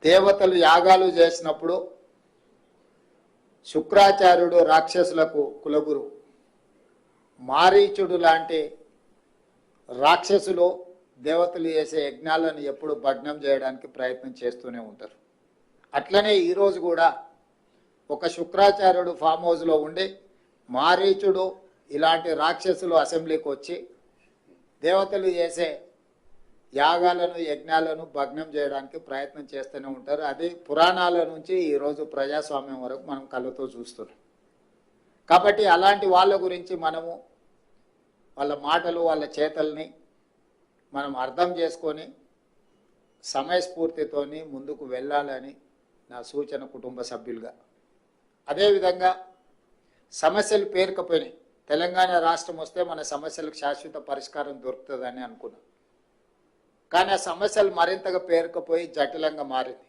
దేవతలు యాగాలు చేసినప్పుడు శుక్రాచార్యుడు రాక్షసులకు కులగురు, మారీచుడు లాంటి రాక్షసులు దేవతలు చేసే యజ్ఞాలను ఎప్పుడు భగ్నం చేయడానికి ప్రయత్నం చేస్తూనే ఉంటారు. అట్లనే ఈరోజు కూడా ఒక శుక్రాచార్యుడు ఫామ్ హౌస్లో ఉండి మారీచుడు ఇలాంటి రాక్షసులు అసెంబ్లీకి వచ్చి దేవతలు చేసే యాగాలను యజ్ఞాలను భగ్నం చేయడానికి ప్రయత్నం చేస్తూనే ఉంటారు. అది పురాణాల నుంచి ఈరోజు ప్రజాస్వామ్యం వరకు మనం కళ్ళతో చూస్తున్నాం. కాబట్టి అలాంటి వాళ్ళ గురించి మనము వాళ్ళ మాటలు వాళ్ళ చేతల్ని మనం అర్థం చేసుకొని సమయస్ఫూర్తితోని ముందుకు వెళ్ళాలని నా సూచన కుటుంబ సభ్యులుగా. అదేవిధంగా సమస్యలు పేరుకపోయినాయి. తెలంగాణ రాష్ట్రం వస్తే మన సమస్యలకు శాశ్వత పరిష్కారం దొరుకుతుందని అనుకున్నాం. కానీ ఆ సమస్యలు మరింతగా పేరుకుపోయి జటిలంగా మారింది.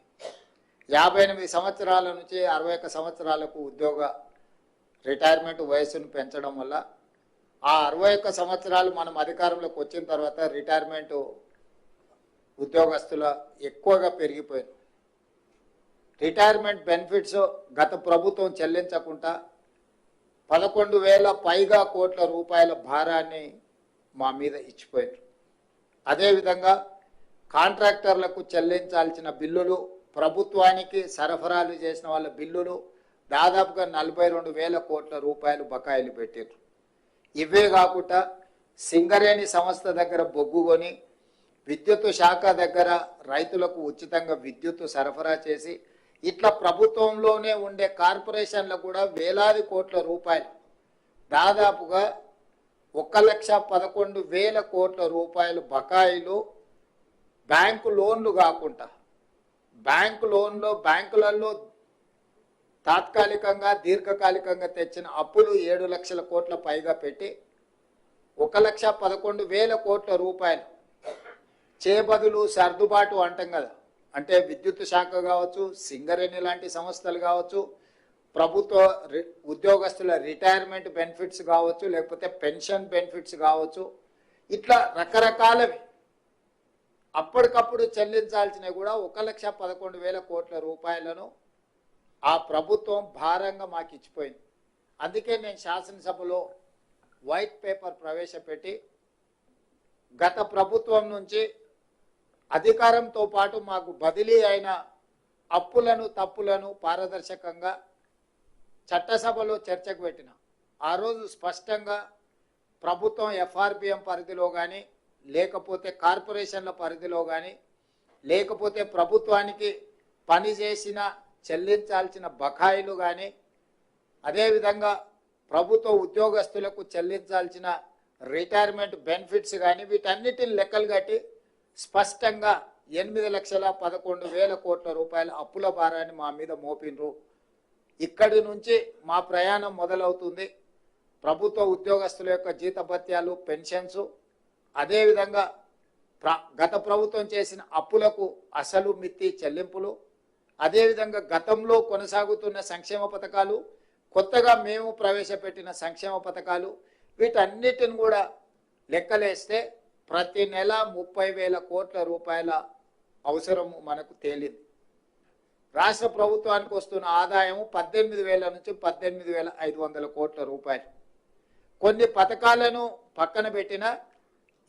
58 సంవత్సరాల నుంచి 61 సంవత్సరాలకు ఉద్యోగ రిటైర్మెంట్ వయసును పెంచడం వల్ల ఆ 61 సంవత్సరాలు మనం అధికారంలోకి వచ్చిన తర్వాత రిటైర్మెంట్ ఉద్యోగస్తుల ఎక్కువగా పెరిగిపోయింది. రిటైర్మెంట్ బెనిఫిట్స్ గత ప్రభుత్వం చెల్లించకుండా 11,000 పైగా కోట్ల రూపాయల భారాన్ని మా మీద ఇచ్చిపోయారు. అదేవిధంగా కాంట్రాక్టర్లకు చెల్లించాల్సిన బిల్లులు, ప్రభుత్వానికి సరఫరాలు చేసిన వాళ్ళ బిల్లులు దాదాపుగా 42,000 కోట్ల రూపాయలు బకాయిలు పెట్టారు. ఇవే కాకుండా సింగరేణి సంస్థ దగ్గర బొగ్గు కొని విద్యుత్ శాఖ దగ్గర రైతులకు ఉచితంగా విద్యుత్ సరఫరా చేసి ఇట్లా ప్రభుత్వంలోనే ఉండే కార్పొరేషన్లకు కూడా వేలాది కోట్ల రూపాయలు, దాదాపుగా 1,11,000 కోట్ల రూపాయలు బకాయిలు బ్యాంకు లోన్లు కాకుండా, బ్యాంకులలో తాత్కాలికంగా దీర్ఘకాలికంగా తెచ్చిన అప్పులు 7 లక్షల కోట్ల పైగా పెట్టి 1,11,000 కోట్ల రూపాయలు చేబదులు సర్దుబాటు అంటాం కదా, అంటే విద్యుత్ శాఖ కావచ్చు, సింగరేణి లాంటి సంస్థలు కావచ్చు, ప్రభుత్వ ఉద్యోగస్తుల రిటైర్మెంట్ బెనిఫిట్స్ కావచ్చు, లేకపోతే పెన్షన్ బెనిఫిట్స్ కావచ్చు, ఇట్లా రకరకాలవి అప్పటికప్పుడు చెల్లించాల్సినవి కూడా 1,11,000 కోట్ల రూపాయలను ఆ ప్రభుత్వం భారంగా మాకు ఇచ్చిపోయింది. అందుకే నేను శాసనసభలో వైట్ పేపర్ ప్రవేశపెట్టి గత ప్రభుత్వం నుంచి అధికారంతో పాటు మాకు బదిలీ అయిన అప్పులను తప్పులను పారదర్శకంగా చట్టసభలో చర్చకు పెట్టిన. ఆ రోజు స్పష్టంగా ప్రభుత్వం ఎఫ్ఆర్బిఎం పరిధిలో కానీ, లేకపోతే కార్పొరేషన్ల పరిధిలో కానీ, లేకపోతే ప్రభుత్వానికి పనిచేసిన చెల్లించాల్సిన బకాయిలు కానీ, అదేవిధంగా ప్రభుత్వ ఉద్యోగస్తులకు చెల్లించాల్సిన రిటైర్మెంట్ బెనిఫిట్స్ కానీ, వీటన్నిటిని లెక్కలు కట్టి స్పష్టంగా 8,11,000 కోట్ల రూపాయల అప్పుల భారాన్ని మా మీద మోపినరు. ఇక్కడి నుంచి మా ప్రయాణం మొదలవుతుంది. ప్రభుత్వ ఉద్యోగస్తుల యొక్క జీతభత్యాలు, పెన్షన్స్, అదేవిధంగా గత ప్రభుత్వం చేసిన అప్పులకు అసలు మిత్తి చెల్లింపులు, అదేవిధంగా గతంలో కొనసాగుతున్న సంక్షేమ పథకాలు, కొత్తగా మేము ప్రవేశపెట్టిన సంక్షేమ పథకాలు, వీటన్నిటిని కూడా లెక్కలేస్తే ప్రతి నెల 30,000 కోట్ల రూపాయల అవసరము మనకు తేలింది. రాష్ట్ర ప్రభుత్వానికి వస్తున్న ఆదాయం 18,000 నుంచి 18,500 కోట్ల రూపాయలు. కొన్ని పథకాలను పక్కన పెట్టిన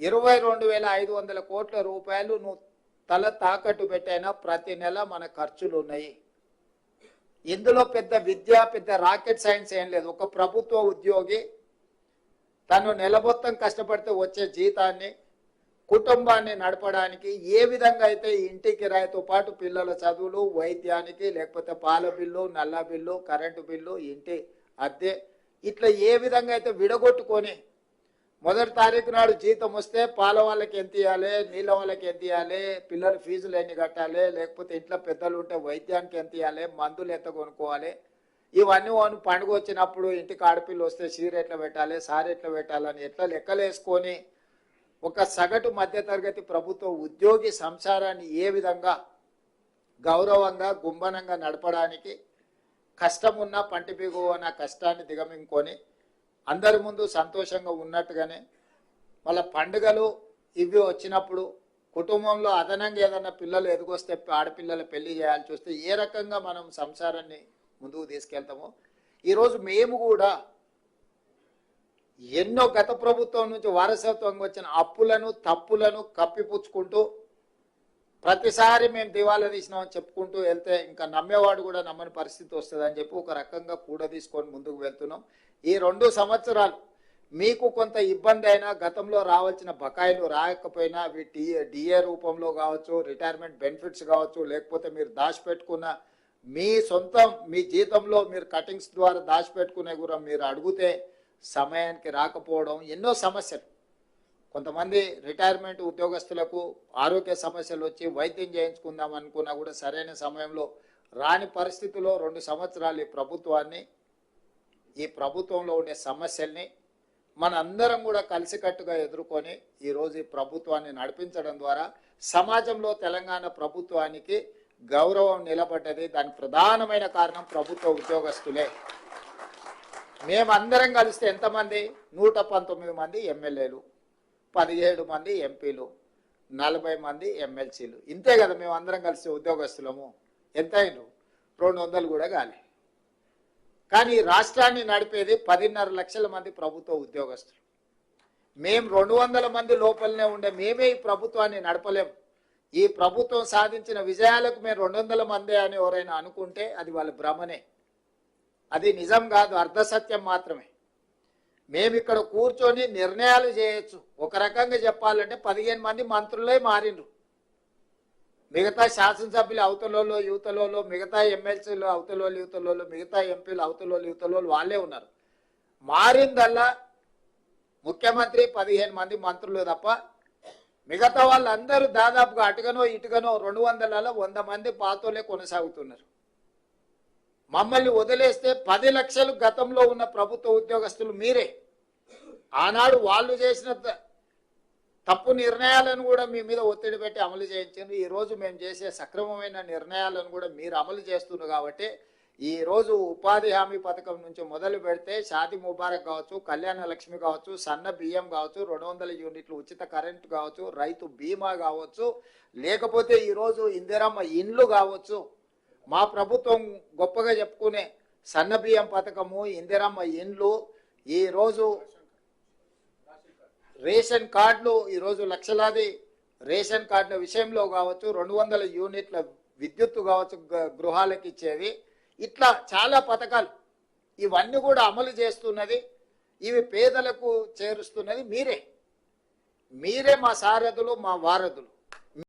22,500 కోట్ల రూపాయలు నువ్వు తల తాకట్టు పెట్టైనా ప్రతి నెల మన ఖర్చులు ఉన్నాయి. ఇందులో పెద్ద రాకెట్ సైన్స్ ఏం లేదు. ఒక ప్రభుత్వ ఉద్యోగి తను నెల మొత్తం కష్టపడితే వచ్చే జీతాన్ని కుటుంబాన్ని నడపడానికి ఏ విధంగా అయితే ఇంటి కిరాయితో పాటు పిల్లల చదువులు, వైద్యానికి, లేకపోతే పాల బిల్లు, నల్ల బిల్లు, కరెంటు బిల్లు, ఇంటి అద్దె, ఇట్లా ఏ విధంగా అయితే విడగొట్టుకొని మొదటి తారీఖు నాడు జీతం వస్తే పాల వాళ్ళకి ఎంత ఇవ్వాలి, నీళ్ళ వాళ్ళకి ఎంత ఇవ్వాలి, పిల్లల ఫీజులు ఎన్ని కట్టాలి, లేకపోతే ఇంట్లో పెద్దలు ఉంటే వైద్యానికి ఎంత ఇవ్వాలి, మందులు ఎంత కొనుక్కోవాలి, ఇవన్నీ పండుగ వచ్చినప్పుడు ఇంటికి ఆడపిల్ల వస్తే చీర ఎట్లా పెట్టాలి, సారి ఎట్లా పెట్టాలని ఎట్లా లెక్కలేసుకొని ఒక సగటు మధ్యతరగతి ప్రభుత్వ ఉద్యోగి సంసారాన్ని ఏ విధంగా గౌరవంగా గుంభనంగా నడపడానికి కష్టమున్నా పంటి బిగువన కష్టాన్ని దిగమింగుకొని అందరి ముందు సంతోషంగా ఉన్నట్టుగానే మళ్ళీ పండుగలు ఇవి వచ్చినప్పుడు కుటుంబంలో అదనంగా ఏదన్నా పిల్లలు ఎదుగొస్తే ఆడపిల్లల పెళ్లి చేయాల్సి వస్తే ఏ రకంగా మనం సంసారాన్ని ముందుకు తీసుకెళ్తామో ఈరోజు మేము కూడా ఎన్నో గత ప్రభుత్వం నుంచి వారసత్వంగా వచ్చిన అప్పులను తప్పులను కప్పిపుచ్చుకుంటూ ప్రతిసారి మేము దివాలా తీసినామని చెప్పుకుంటూ వెళ్తే ఇంకా నమ్మేవాడు కూడా నమ్మని పరిస్థితి వస్తుందని చెప్పి ఒక రకంగా కూడా తీసుకొని ముందుకు వెళ్తున్నాం. ఈ 2 సంవత్సరాలు మీకు కొంత ఇబ్బంది అయినా గతంలో రావాల్సిన బకాయిలు రాకపోయినా అవి డిఏ రూపంలో కావచ్చు, రిటైర్మెంట్ బెనిఫిట్స్ కావచ్చు, లేకపోతే మీరు దాచిపెట్టుకున్న మీ సొంతం మీ జీతంలో మీరు కటింగ్స్ ద్వారా దాచిపెట్టుకునే కూడా మీరు అడిగితే సమయానికి రాకపోవడం ఎన్నో సమస్యలు. కొంతమంది రిటైర్మెంట్ ఉద్యోగస్తులకు ఆరోగ్య సమస్యలు వచ్చి వైద్యం చేయించుకుందాం అనుకున్నా కూడా సరైన సమయంలో రాని పరిస్థితిలో 2 సంవత్సరాలు ఈ ప్రభుత్వంలో ఉండే సమస్యల్ని మన అందరం కూడా కలిసికట్టుగా ఎదుర్కొని ఈరోజు ఈ ప్రభుత్వాన్ని నడిపించడం ద్వారా సమాజంలో తెలంగాణ ప్రభుత్వానికి గౌరవం నిలబడ్డది. దానికి ప్రధానమైన కారణం ప్రభుత్వ ఉద్యోగస్తులే. మేమందరం కలిస్తే ఎంతమంది? 119 మంది ఎమ్మెల్యేలు, 17 మంది ఎంపీలు, 40 మంది ఎమ్మెల్సీలు. ఇంతే కదా మేము అందరం కలిసి ఉద్యోగస్తులము. ఎంత అయినరు? 200 కూడా కాలే. కానీ రాష్ట్రాన్ని నడిపేది 10.5 లక్షల మంది ప్రభుత్వ ఉద్యోగస్తులు. మేము 200 మంది లోపలనే ఉండే మేమే ఈ ప్రభుత్వాన్ని నడపలేం. ఈ ప్రభుత్వం సాధించిన విజయాలకు మేము 200 మందే అని ఎవరైనా అనుకుంటే అది వాళ్ళ భ్రమనే. అది నిజం కాదు, అర్ధసత్యం మాత్రమే. మేము ఇక్కడ కూర్చొని నిర్ణయాలు చేయొచ్చు. ఒక రకంగా చెప్పాలంటే 15 మంది మంత్రులే మారిండ్రు. మిగతా శాసనసభ్యులు అవతలలో యువతలలో, మిగతా ఎమ్మెల్సీలు అవతలో యువతలలో, మిగతా ఎంపీలు అవతలో యువతలో వాళ్ళే ఉన్నారు. మారిందల్లా ముఖ్యమంత్రి 15 మంది మంత్రులు తప్ప మిగతా వాళ్ళందరూ దాదాపుగా అటుగనో ఇటుగనో 200లలో 100 మంది పాతోలే కొనసాగుతున్నారు. మమ్మల్ని వదిలేస్తే 10 లక్షలు గతంలో ఉన్న ప్రభుత్వ ఉద్యోగస్తులు మీరే. ఆనాడు వాళ్ళు చేసిన తప్పు నిర్ణయాలను కూడా మీ మీద ఒత్తిడి పెట్టి అమలు చేయించారు. ఈరోజు మేము చేసే సక్రమమైన నిర్ణయాలను కూడా మీరు అమలు చేస్తున్నారు. కాబట్టి ఈరోజు ఉపాధి హామీ పథకం నుంచి మొదలు పెడితే షాదీ ముబారక్ కావచ్చు, కళ్యాణ లక్ష్మి కావచ్చు, సన్న బియ్యం కావచ్చు, 200 యూనిట్లు ఉచిత కరెంటు కావచ్చు, రైతు బీమా కావచ్చు, లేకపోతే ఈరోజు ఇందిరమ్మ ఇండ్లు కావచ్చు, మా ప్రభుత్వం గొప్పగా చెప్పుకునే సన్న బియ్యం పథకము, ఇందిరమ్మ ఇండ్లు, ఈరోజు రేషన్ కార్డులు, ఈరోజు లక్షలాది రేషన్ కార్డుల విషయంలో కావచ్చు, 200 యూనిట్ల విద్యుత్తు కావచ్చు గృహాలకు ఇచ్చేవి, ఇట్లా చాలా పథకాలు ఇవన్నీ కూడా అమలు చేస్తున్నది. ఇవి పేదలకు చేరుస్తున్నది మీరే. మా సారథులు, మా వారధులు.